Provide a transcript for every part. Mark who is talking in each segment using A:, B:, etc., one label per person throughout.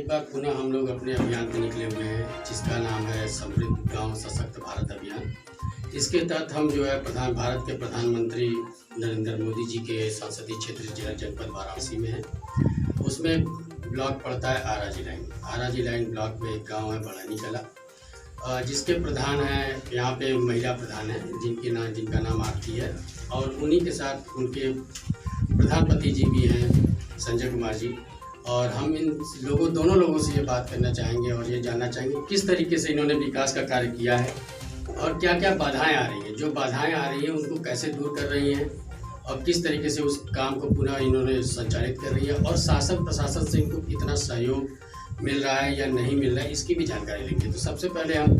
A: एक बार पुनः हम लोग अपने अभियान पे निकले हुए हैं जिसका नाम है समृद्ध गांव सशक्त भारत अभियान। इसके तहत हम जो है भारत के प्रधानमंत्री नरेंद्र मोदी जी के संसदीय क्षेत्र जिला जनपद वाराणसी में है। उसमें ब्लॉक पड़ता है आराजी लाइन ब्लॉक में एक गांव है बड़ानी कला, जिसके प्रधान हैं यहाँ पे महिला प्रधान है जिनका नाम आरती है, और उन्हीं के साथ उनके प्रधानपति जी भी हैं संजय कुमार जी। और हम इन दोनों लोगों से ये बात करना चाहेंगे और ये जानना चाहेंगे किस तरीके से इन्होंने विकास का कार्य किया है और क्या क्या बाधाएं आ रही हैं, जो बाधाएं आ रही हैं उनको कैसे दूर कर रही हैं और किस तरीके से उस काम को पुनः इन्होंने संचालित कर रही है, और शासन प्रशासन से इनको कितना सहयोग मिल रहा है या नहीं मिल रहा है, इसकी भी जानकारी लेंगे। तो सबसे पहले हम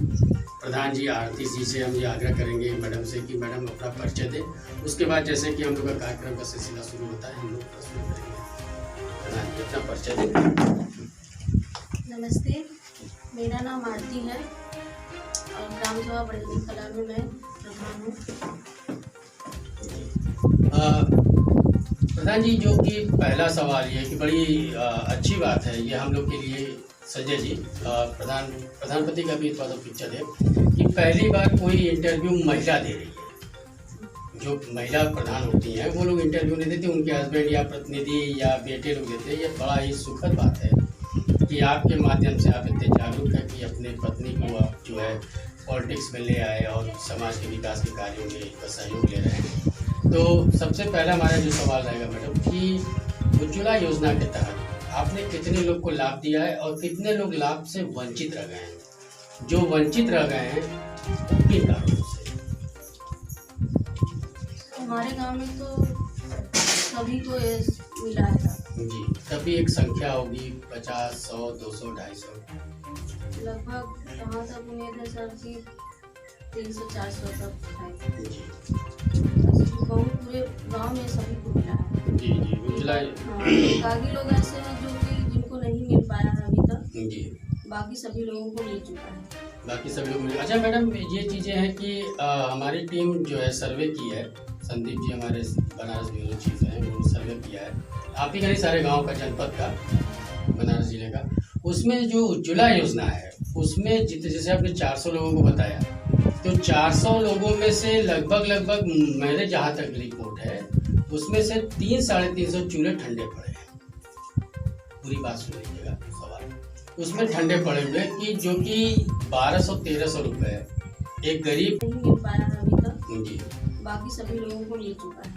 A: प्रधान जी आरती जी से हम ये आग्रह करेंगे मैडम से कि मैडम अपना परिचय दें। उसके बाद जैसे कि हम लोग का कार्यक्रम का सिलसिला शुरू होता है, हम लोग प्रश्न करेंगे। प्रधान जी अपना परिचय दें।
B: नमस्ते, मेरा नाम आरती है और ग्राम सभा बड़ानी कला में मैं प्रधान हूँ।
A: प्रधान जी, जो कि पहला सवाल ये कि बड़ी अच्छी बात है ये हम लोग के लिए संजय जी प्रधानपति का भी थोड़ा सा पिक्चर है कि पहली बार कोई इंटरव्यू महिला दे रही है। जो महिला प्रधान होती हैं वो लोग इंटरव्यू नहीं देती, उनके हस्बैंड या प्रतिनिधि या बेटे लोग देते हैं। ये बड़ा ही सुखद बात है कि आपके माध्यम से आप इतने जागरूक हैं कि अपने पत्नी को आप जो है पॉलिटिक्स में ले आए और समाज के विकास के कार्यों में इनका सहयोग ले रहे हैं। तो सबसे पहला हमारा जो सवाल रहेगा मैडम कि उज्ज्वला योजना के तहत आपने कितने लोग को लाभ दिया है और कितने लोग लाभ से वंचित रह गए हैं? जो वंचित रह गए हैं किन कारणों से?
B: हमारे गांव में तो सभी को मिला है
A: जी, तभी एक संख्या होगी 50, 100, 200, 250
B: लगभग। कहाँ तक उम्मीद है सर जी 300-400 तक है
A: जी।
B: बहुत पूरे गांव में सभी को मिला है
A: जी जी उज्ज्वला।
B: बाकी लोग ऐसे हैं जो कि जिनको नहीं मिल पाया है अभी तक
A: जी,
B: बाकी सभी लोगों को मिल चुका है।
A: बाकी सभी लोग। अच्छा मैडम, ये चीज़ें हैं कि हमारी टीम जो है सर्वे की है, संदीप जी हमारे बनारस ब्यूरो चीफ हैं, उन्होंने सर्वे किया है आप ही कई सारे गांव का जनपद का बनारस जिले का। उसमें जो उज्ज्वला योजना है उसमें जैसे आपने 400 लोगों को बताया, तो 400 लोगों में से लगभग मेरे जहाँ तक रिपोर्ट है उसमें से 300-350 चूल्हे ठंडे पड़े हैं। पूरी बात सुन लीजिएगा सवाल। उसमें ठंडे पड़े हुए कि जो कि 1200-1300 रुपये एक गरीब
B: नहीं मिल पाया है अभी तक
A: जी,
B: बाकी सभी लोगों को मिल चुका है।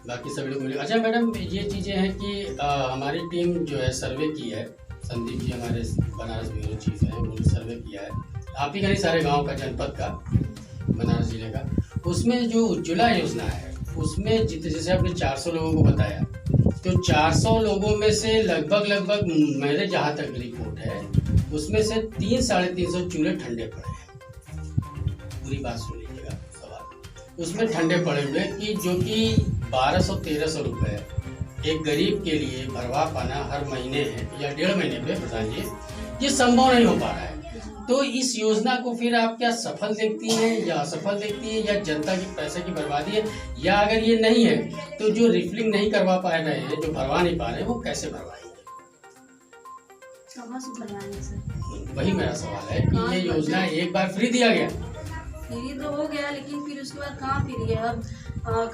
A: बाकी सभी लोग मिले। अच्छा मैडम, ये चीज़ें हैं कि हमारी टीम जो है सर्वे की है, संदीप जी हमारे बनारस ब्यूरो चीफ हैं, उन्होंने सर्वे किया है आप ही कई सारे गांव का जनपद का बनारस जिले का। उसमें जो उज्ज्वला योजना है उसमें जैसे आपने 400 लोगों को बताया, तो 400 लोगों में से लगभग मेरे जहाँ तक रिपोर्ट है उसमें से 300-350 चूल्हे ठंडे पड़े हैं। पूरी बात सुन लीजिएगा सवाल। उसमें ठंडे पड़े हुए कि जो कि 1200-1300 रुपये एक गरीब के लिए भरवा पाना हर महीने है या 1.5 महीने पे प्रधान जी, ये संभव नहीं हो पा रहा है। तो इस योजना को फिर आप क्या सफल देखती हैं या असफल देखती हैं, या जनता की पैसे की बर्बादी है, या अगर ये नहीं है तो जो रिफिलिंग नहीं करवा पा रहे हैं, जो भरवा नहीं पा रहे हैं, वो कैसे भरवाएंगे?
B: कहाँ से भरवाएंगे सर?
A: वही मेरा सवाल है कि ये योजना एक बार फ्री दिया गया,
B: फ्री तो हो गया लेकिन फिर उसके बाद कहाँ फ्री है? अब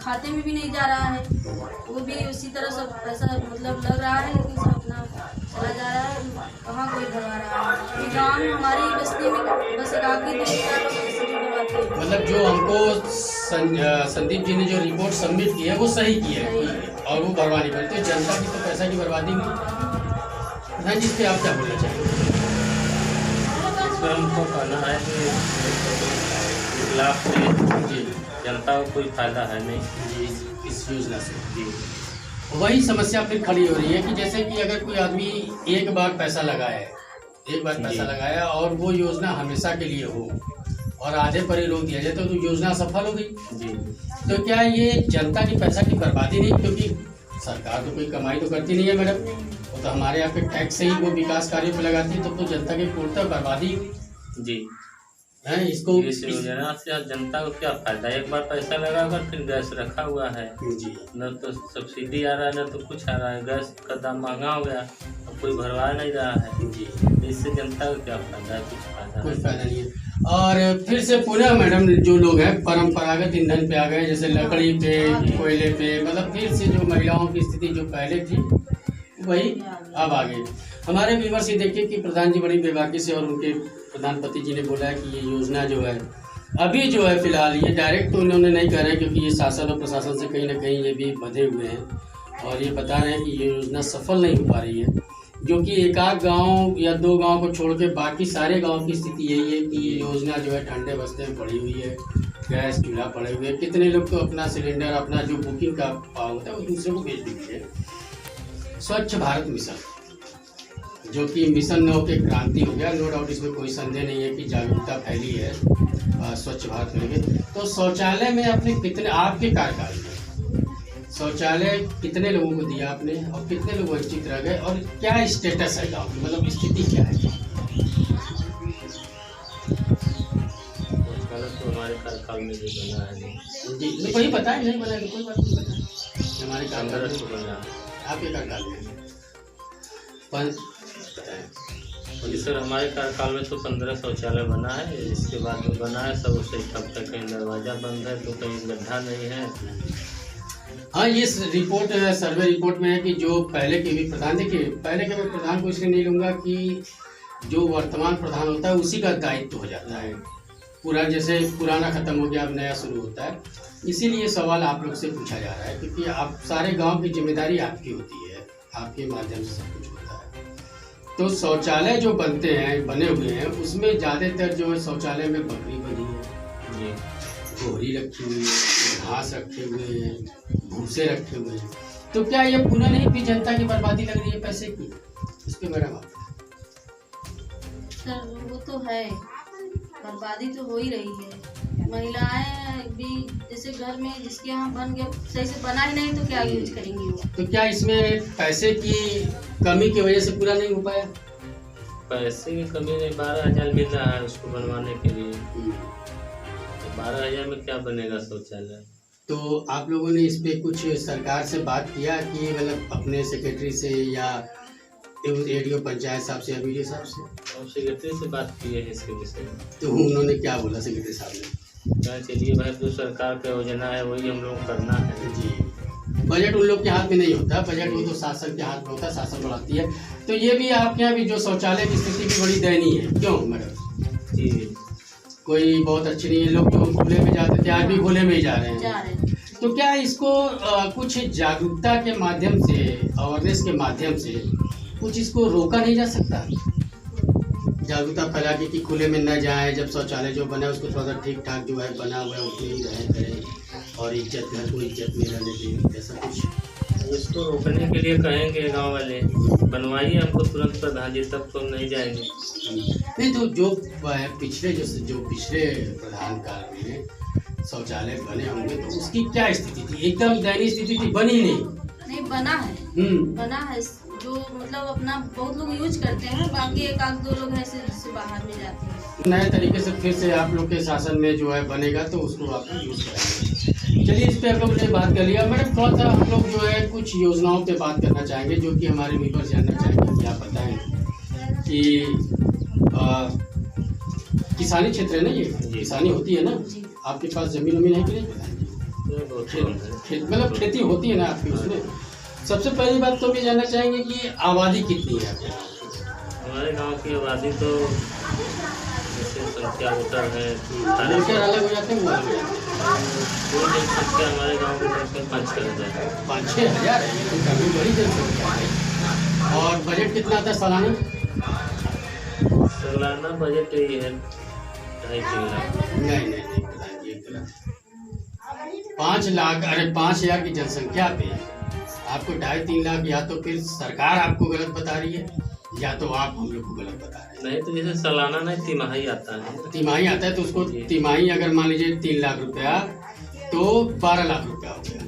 B: खाते में भी नहीं जा रहा है, वो भी उसी तरह सब पैसा मतलब लग रहा है लेकिन सब अपना चला जा रहा है, कहाँ कोई भरवा रहा है? गाँव में हमारी बस्ती में बस एक आखिरी 2-4 लोग ऐसे जो भरवाते हैं।
A: मतलब जो हमको संदीप जी ने जो रिपोर्ट सबमिट की है वो सही की है और वो भरवा नहीं पाते, तो जनता की तो पैसा की बर्बादी हुई। प्रधान जी, इस पर आप क्या बोलना चाहेंगे?
C: हमको कहना है कि लाभ से जी जनता को कोई फायदा है नहीं
A: जी इस योजना से। जी, वही समस्या फिर खड़ी हो रही है कि जैसे कि अगर कोई आदमी एक बार पैसा लगाया और वो योजना हमेशा के लिए हो और आधे पर ही रोक दिया जाए तो योजना सफल हो गई
C: जी।
A: तो क्या ये जनता की पैसा की बर्बादी नहीं? क्योंकि सरकार तो कोई कमाई तो करती नहीं है मैडम, वो तो हमारे यहाँ पे टैक्स से ही वो विकास कार्यों पे लगाती है, तो जनता की पूर्णतः बर्बादी।
C: जी
A: है इसको
C: इस योजना से जनता को क्या फायदा? एक बार पैसा लगा फिर गैस रखा हुआ है,
A: जी
C: न तो सब्सिडी आ रहा है न तो कुछ आ रहा है। गैस का दाम महंगा हो गया, अब कोई भरवा नहीं रहा है।
A: जी
C: इससे जनता को क्या फायदा है? कुछ फायदा
A: कोई
C: नहीं।
A: फायदा नहीं है। और फिर से पुनः मैडम जो लोग हैं परंपरागत ईंधन पे आ गए, जैसे लकड़ी पे, कोयले पे, मतलब फिर से जो महिलाओं की स्थिति जो पहले थी वही अब आ गई। हमारे व्यूअर से देखिए कि प्रधान जी बड़ी बेबाकी से और उनके प्रधानपति जी ने बोला है कि ये योजना जो है अभी जो है फिलहाल ये डायरेक्ट तो उन्होंने नहीं कह रहे हैं, क्योंकि ये शासन और प्रशासन से कहीं ना कहीं ये भी बंधे हुए हैं और ये बता रहे हैं कि ये योजना सफल नहीं हो पा रही है, जो कि एक आध गाँव या दो गाँव को छोड़ के बाकी सारे गाँव की स्थिति यही है कि ये योजना जो है ठंडे बस्ते में पड़ी हुई है, गैस चूल्हा पड़े हुए हैं। कितने लोग तो अपना सिलेंडर, अपना जो बुकिंग का पाव होता है वो दूसरे को भेज देते हैं। स्वच्छ भारत मिशन, जो कि मिशन न होकर क्रांति हो गया, नो डाउट, इसमें कोई संदेह नहीं है कि जागरूकता फैली है स्वच्छ भारत में। तो शौचालय में आपने कितने, आपके कार्यकाल में शौचालय कितने लोगों को दिया आपने और कितने लोग वंचित रह गए, और क्या स्टेटस है गाँव की, मतलब स्थिति क्या है?
C: तो हमारे कार्यकाल में जो बना है
A: जी वही बताए, नहीं बना कोई बात नहीं, बताए हमारे कार्यकाल
C: 15 तो
A: में,
C: बना।
A: आपके कार्यकाल में
C: जी सर, हमारे कार्यकाल में तो 15 शौचालय बना है। इसके बाद जो बना है सब उससे ठप तक, कहीं दरवाज़ा बंद है तो कहीं गड्ढा नहीं है।
A: हाँ, ये रिपोर्ट सर्वे रिपोर्ट में है कि जो पहले के भी प्रधान, देखिए पहले के मैं प्रधान को इसलिए नहीं लूँगा कि जो वर्तमान प्रधान होता है उसी का दायित्व हो जाता है पूरा, जैसे पुराना खत्म हो गया अब नया शुरू होता है, इसीलिए सवाल आप लोग से पूछा जा रहा है, क्योंकि आप सारे गांव की जिम्मेदारी आपकी होती है, आपके माध्यम से सब कुछ होता है। तो शौचालय जो बनते हैं, बने हुए हैं, उसमें ज़्यादातर जो है शौचालय में बकरी बनी है, गोहरी रखी हुई है, घास रखे हुए हैं, भूसे रखे हुए हैं। तो क्या ये पुनः नहीं फिर जनता की बर्बादी लग रही है पैसे की? इस पे मैडम आप
B: सर वो तो है, बर्बादी तो हो ही रही है। महिलाएं भी जैसे घर में जिसके यहाँ बन गया सही से बना ही नहीं तो क्या यूज करेंगी वो? तो
A: क्या इसमें पैसे की कमी की वजह से पूरा नहीं हो पाया?
C: पैसे की कमी नहीं, 12,000 मिल रहा है उसको बनवाने के लिए, तो 12,000 में क्या बनेगा शौचालय?
A: तो आप लोगों ने इस पे कुछ सरकार से बात किया कि मतलब अपने सेक्रेटरी से या एडीओ पंचायत साहब से या वीडियो साहब से?
C: और सेक्रेटरी से बात की है इसके विषय में।
A: तो उन्होंने क्या बोला सेक्रेटरी साहब ने?
C: क्या, चलिए भाई जो सरकार का योजना है वही हम लोग करना है।
A: जी, बजट उन लोग के हाथ में नहीं होता, बजट वो तो शासन के हाथ में होता है, शासन बढ़ाती है। तो ये भी आपके यहाँ भी जो शौचालय की स्थिति भी बड़ी दयनीय है, क्यों मैडम?
C: जी,
A: कोई बहुत अच्छी नहीं है, लोग जो खुले में जाते थे आज भी खुले में ही जा रहे हैं। तो क्या इसको कुछ जागरूकता के माध्यम से, अवेयरनेस के माध्यम से कुछ इसको रोका नहीं जा सकता? जागरूकता फैला के कि खुले में न जाए, जब शौचालय जो बना है उसको थोड़ा सा ठीक ठाक जो है बना हुआ है उसमें ही रहे करें, और इज्जत घर को इज्जत में रहने के, ऐसा कुछ
C: इसको रोकने के लिए कहेंगे गांव वाले बनवाइए हमको तुरंत प्रधान जी, तब तो हम नहीं जाएंगे।
A: नहीं तो जो पिछले प्रधान काल में शौचालय बने होंगे तो उसकी क्या स्थिति थी? एकदम दयनीय स्थिति थी, बनी
B: नहीं बना है, बना है जो मतलब अपना बहुत लोग यूज करते हैं, बाकी एक आध दो लोग ऐसे जिससे बाहर में जाते हैं।
A: नए तरीके से फिर से आप लोग के शासन में जो है बनेगा तो उसको आप यूज करेंगे। चलिए, इस पे आप लोग ने बात कर लिया। मैडम थोड़ा सा हम लोग जो है कुछ योजनाओं पे बात करना चाहेंगे जो कि हमारे व्यूअर्स जानना चाहेंगे कि आप बताएं कि किसानी क्षेत्र है ना, ये किसानी होती है ना, आपके पास जमीन वमीन है कि नहीं? मतलब खेती होती है ना आपकी उसमें? सबसे पहली बात तो भी जानना चाहेंगे कि आबादी कितनी है आपके गाँव?
C: हमारे गांव की आबादी तो जैसे संख्या वोटर है,
A: अलग हो जाते हैं, वो अलग हो जाते हैं।
C: कुल जनसंख्या हमारे गांव की जनसंख्या 5-6 हज़ार है।
A: 5-6 हज़ार है, ये तो काफ़ी बड़ी जनसंख्या है। और बजट कितना आता है सालाना?
C: सालाना बजट यही है 2.5-3 लाख।
A: नहीं प्रधान जी, 5 लाख, अरे 5,000 की जनसंख्या पे आपको 2.5-3 लाख, या तो फिर सरकार आपको गलत बता रही है या तो आप हम लोग को गलत बता रहे हैं।
C: नहीं तो जैसे सालाना नहीं, तिमाही आता है।
A: तिमाही आता है तो उसको तिमाही अगर मान लीजिए 3 लाख रुपया तो 12 लाख रुपया हो गया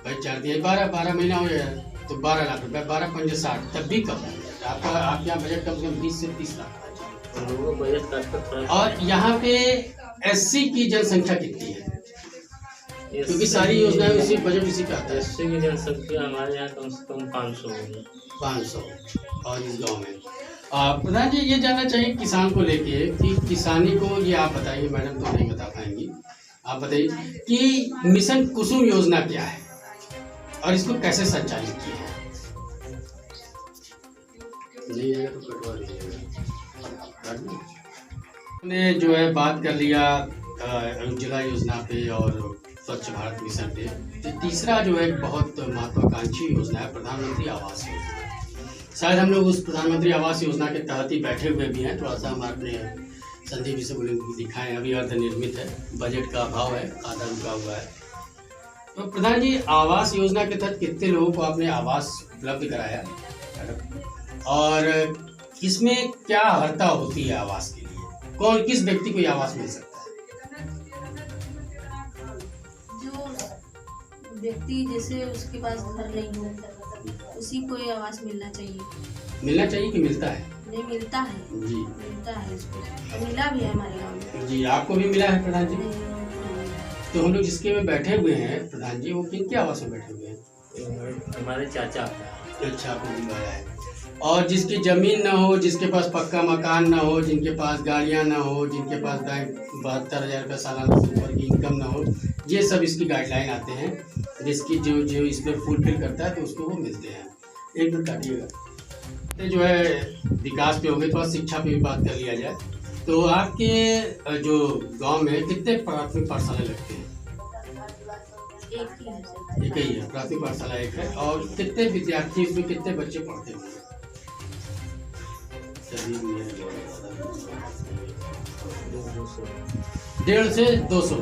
A: भाई, 4 दिए 12 महीना हो गया तो 12 लाख रुपया, 12 पंजे 60, तब भी कम है आपका। आपके यहाँ बजट कम से कम 20 से 30 लाख
C: हम लोगों को बजट काट कर थोड़ा।
A: और यहाँ पे एससी की जनसंख्या कितनी है? क्योंकि सारी योजनाएं उसी बजट इसी पे आता है।
C: एससी की जनसंख्या हमारे यहाँ कम से कम 500 होगी।
A: 500 और इस गांव में प्रधान जी ये जानना चाहिए किसान को लेके कि किसानी को ये आप बताइए, मैडम तो नहीं बता पाएंगी, आप बताइए कि मिशन कुसुम योजना क्या है और इसको कैसे संचालित किया है? नहीं है तो कटवा दीजिएगा। हमने जो है बात कर लिया उज्ज्वला योजना पे और स्वच्छ भारत मिशन पे। तो तीसरा जो है बहुत महत्वाकांक्षी योजना है प्रधानमंत्री आवास योजना। शायद हम लोग उस प्रधानमंत्री आवास योजना के तहत ही बैठे हुए भी हैं। थोड़ा सा हम अपने संदीप जी से बोले दिखाएं, अभी अर्धनिर्मित है, बजट का अभाव है, आधा रुका हुआ है। तो प्रधान जी आवास योजना के तहत कितने लोगों को आपने आवास उपलब्ध कराया और इसमें क्या अर्हता होती है आवास के लिए? कौन किस व्यक्ति को ये आवास मिल सकता है?
B: जो व्यक्ति जैसे उसके पास घर नहीं हो उसी को ये आवास मिलना चाहिए।
A: मिलना चाहिए कि मिलता है?
B: नहीं मिलता है
A: जी
B: मिलता है इसको, और मिला भी है हमारे गाँव में।
A: जी आपको भी मिला है प्रधान जी?
B: नहीं,
A: तो हम लोग जिसके में बैठे हुए हैं प्रधान जी वो किन के आवास में बैठे हुए हैं?
C: हमारे चाचा।
A: अच्छा आपको मिलवाया है। और जिसकी जमीन ना हो, जिसके पास पक्का मकान ना हो, जिनके पास गाड़ियां ना हो, जिनके पास 72,000 का सालाना से ऊपर की इनकम ना हो, ये सब इसकी गाइडलाइन आते हैं जिसकी जो इस पर फुलफिल करता है तो उसको वो मिलते हैं। एक मिनट काटिएगा। जो है विकास पे हो गए, थोड़ा शिक्षा पे भी बात कर लिया जाए। तो आपके जो गांव में कितने प्राथमिक पाठशाला लगते हैं? एक ही है, प्राथमिक पाठशाला एक है। और कितने विद्यार्थी इसमें कितने बच्चे पढ़ते होंगे? 150 से 200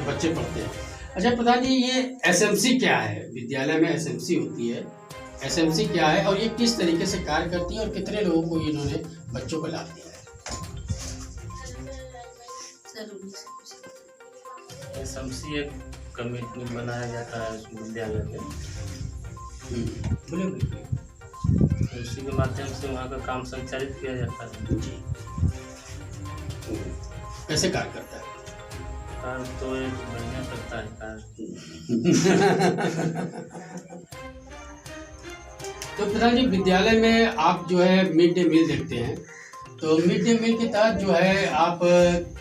A: बच्चे पढ़ते हैं। अच्छा प्रधान जी ये एसएमसी क्या है? विद्यालय में एसएमसी होती है, एसएमसी क्या है और ये किस तरीके से कार्य करती है और कितने लोगों को इन्होंने बच्चों को लाभ दिया है?
C: एसएमसी एक कमेटी बनाया जाता है उस विद्यालय में।
A: बोलिए।
C: उसी के माध्यम से वहाँ का काम संचालित किया जाता है।
A: जी कैसे कार्य करता है?
C: कार्य तो एक बढ़िया करता है कार्य।
A: तो प्रधान जी विद्यालय में आप जो है मिड डे मील देखते हैं, तो मिड डे मील के तहत जो है आप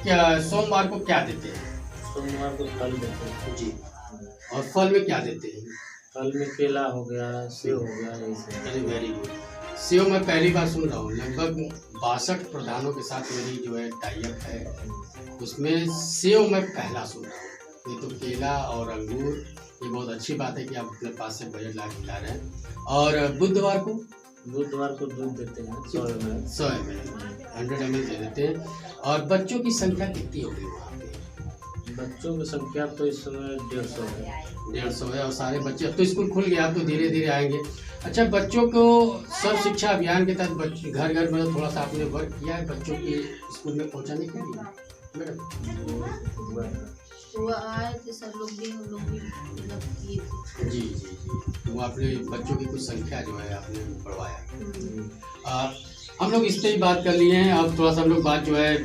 A: क्या सोमवार को क्या देते हैं?
C: सोमवार को फल देते हैं।
A: जी और फल में क्या देते हैं?
C: फल में केला हो गया, सेब हो गया, ऐसे।
A: अरे वेरी गुड। सेब मैं पहली बार सुन रहा हूँ। लगभग 62 प्रधानों के साथ मेरी जो है टाइप है, उसमें सेब मैं पहला सुन रहा हूँ। ये तो केला और अंगूर, ये बहुत अच्छी बात है कि आप अपने पास से बजट ला के ला रहे हैं। और बुधवार को
C: दूध देते हैं 100 ml
A: 100 ml दे देते हैं। और बच्चों की संख्या कितनी होगी वहाँ पे?
C: बच्चों की संख्या तो इस समय 150 है।
A: 150 है। और सारे बच्चे अब तो स्कूल खुल गया, अब तो धीरे धीरे आएंगे। अच्छा बच्चों को सर्व शिक्षा अभियान के तहत घर घर में थोड़ा सा आपने वर्क किया है बच्चों की स्कूल में पहुँचाने के लिए मैडम?
B: वो आए थे सब लोग भी, हम लोग भी मतलब किए थे।
A: जी जी जी। तो वो आपने बच्चों की कुछ संख्या जो है आपने बढ़वाया। हम लोग इस पर ही बात कर लिए हैं। अब थोड़ा सा हम लोग बात जो है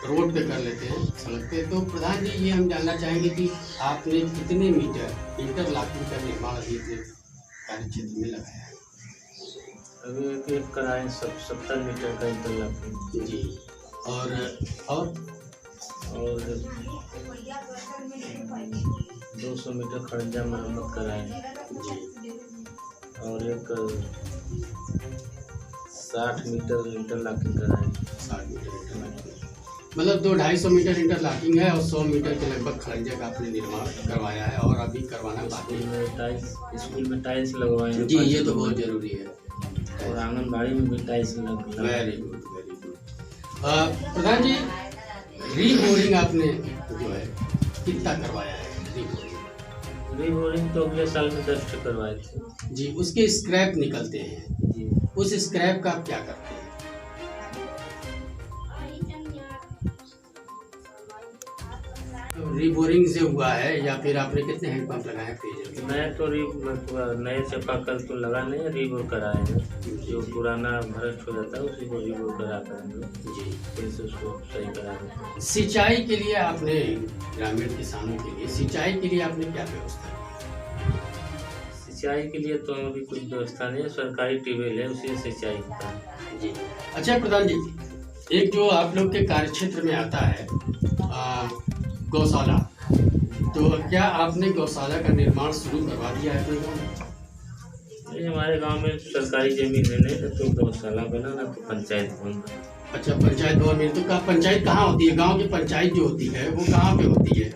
A: रोड पे कर लेते हैं, सड़क पे। तो प्रधान जी ये हम जानना चाहेंगे कि आपने कितने मीटर इंटरलॉकिंग का निर्माण अभी कार्य क्षेत्र में लगाया है?
C: अभी एक कराए 70 मीटर का इंटरलॉकिंग।
A: जी और
C: 200 मीटर खड़ंजा मरम्मत कराए
A: जी
C: और एक 60 मीटर इंटरलॉकिंग कराए।
A: 60 मीटर इंटरलॉकिंग मतलब 200-250 मीटर इंटरलॉकिंग है और 100 मीटर के लगभग खड़ंजे का आपने निर्माण करवाया है और अभी करवाना बाकी है।
C: स्कूल में टाइल्स लगवाए हैं।
A: जी ये तो बहुत जरूरी है।
C: और आंगनबाड़ी में भी टाइल्स लगवाए।
A: Very good very good. प्रधान जी रीबोरिंग आपने जो है कितना करवाया है?
C: रीबोरिंग तो अगले साल में 10 करवाए थे।
A: जी उसके स्क्रैप निकलते हैं
C: जी।
A: उस स्क्रैप का आप क्या करते हैं? रिबोरिंग से हुआ है या फिर आपने कितने हैंडपम्प लगाए हैं पेयजल के?
C: नए तो नए चापाकल तो लगा नहीं है, रिबोर कराए हैं। जो पुराना भ्रष्ट हो जाता है उसी को रिबोर करा कर हम लोग
A: जी।
C: फिर से उसको सही करा देते हैं।
A: सिंचाई के लिए आपने ग्रामीण किसानों के लिए सिंचाई के लिए आपने क्या व्यवस्था की?
C: सिंचाई के लिए तो अभी कुछ व्यवस्था नहीं है, सरकारी ट्यूबवेल है उसी से सिंचाई होता है।
A: जी। अच्छा प्रधान जी, एक जो आप लोग के कार्यक्षेत्र में आता है गौशाला, तो क्या आपने गौशाला का निर्माण शुरू करवा दिया है अपने गाँव में?
C: ये हमारे गांव में सरकारी जमीन है नहीं तो गौशाला बना ना तो पंचायत भवन।
A: अच्छा, पंचायत भवन में तो पंचायत कहाँ होती है? गांव की पंचायत जो होती है वो कहाँ पे होती है?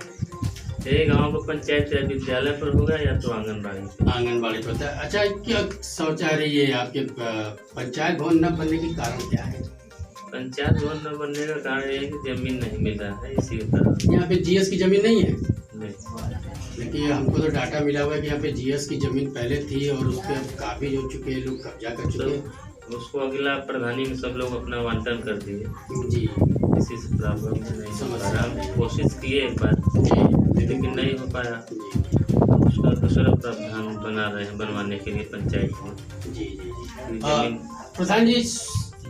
C: ये गांव का पंचायत या विद्यालय पर होगा या तो आंगनबाड़ी।
A: आंगनबाड़ी पर होता है। अच्छा, क्या शौचालय ये आपके पंचायत भवन न बनने के कारण क्या है?
C: पंचायत भवन न बनने का कारण ये है कि जमीन नहीं मिल रहा है, इसी तरह।
A: यहाँ पे जीएस की जमीन नहीं है?
C: नहीं।
A: लेकिन हमको तो डाटा मिला हुआ है कि यहाँ पे जीएस की जमीन पहले थी और उस पर काफी हो चुके हैं, लोग कब्जा कर चुके हैं।
C: उसको अगला प्रधानी में सब लोग अपना आवंटन कर दिए।
A: जी।
C: इसी से प्रॉब्लम नहीं समझ रहा। हम कोशिश किए एक बार
A: जी।
C: लेकिन नहीं हो पाया।
A: जी
C: उसका दूसरा प्रावधान बना रहे हैं बनवाने के लिए पंचायत में।
A: जी जी।
C: जमीन
A: प्रधान जी,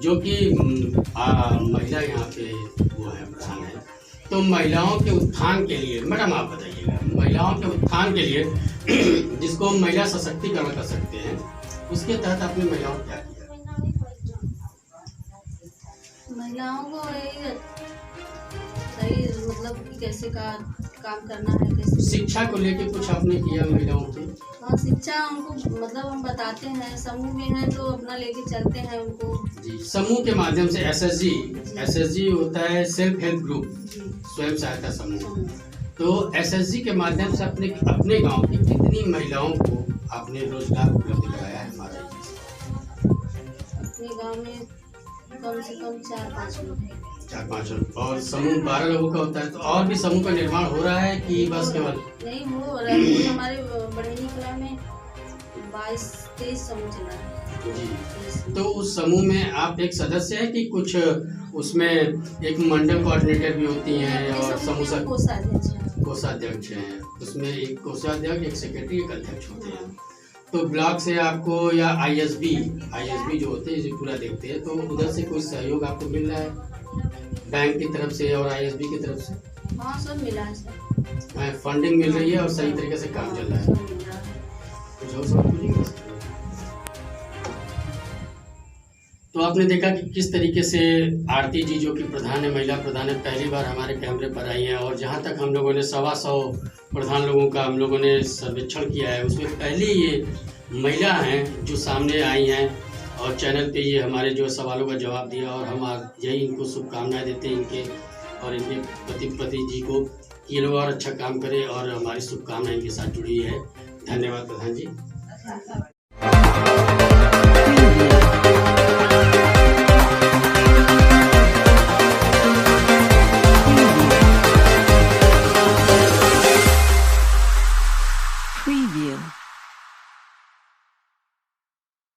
A: जो कि महिला यहाँ पे वो है प्रधान है, तो महिलाओं के उत्थान के लिए मैडम आप बताइएगा, महिलाओं के उत्थान के लिए जिसको हम महिला सशक्तिकरण कर सकते हैं, उसके तहत आपने महिलाओं को क्या किया?
B: महिलाओं को यही सही मतलब कि कैसे का काम करना है, कैसे
A: शिक्षा को लेके कुछ आपने किया महिलाओं की?
B: हाँ, शिक्षा उनको मतलब हम बताते हैं, समूह में हैं तो अपना लेके चलते हैं उनको।
A: जी। समूह के माध्यम से एसएसजी होता है सेल्फ हेल्प ग्रुप, स्वयं सहायता समूह। तो एसएसजी के माध्यम से अपने गांव की कितनी महिलाओं को आपने रोजगार उपलब्ध कराया है? हमारे
B: अपने गांव में कम से कम 4-5 लोग हैं।
A: 4-5 लोग। और समूह 12 लोगों का होता है, तो और भी समूह का निर्माण हो रहा है कि बस केवल?
B: नहीं हो रहा है, हमारे बड़ेनी कला में 22-23 समूह चला है।
A: जी। तो उस समूह में आप एक सदस्य है कि कुछ उसमें एक मंडल कोऑर्डिनेटर भी होती हैं और समूह कोषाध्यक्ष हैं? उसमें एक कोषाध्यक्ष, एक सेक्रेटरी, एक अध्यक्ष होते हैं। तो ब्लॉक से आपको या आईएसबी जो होते हैं जो पूरा देखते हैं, तो उधर से कोई सहयोग आपको मिल रहा है बैंक की तरफ से और आईएसबी की तरफ से?
B: हाँ, सब मिला है सर।
A: फंडिंग मिल रही है और सही तरीके से काम चल रहा है। कुछ और सब पूछेंगे? तो आपने देखा कि किस तरीके से आरती जी जो कि प्रधान है, महिला प्रधान है, पहली बार हमारे कैमरे पर आई हैं। और जहाँ तक हम लोगों ने 125 प्रधान लोगों का हम लोगों ने सर्वेक्षण किया है, उसमें पहली ये महिला हैं जो सामने आई हैं और चैनल पे ये हमारे जो सवालों का जवाब दिया। और हम आज यही इनको शुभकामनाएं देते हैं इनके और इनके पति जी को, ये लोग और अच्छा काम करें और हमारी शुभकामनाएं इनके साथ जुड़ी है। धन्यवाद प्रधान जी।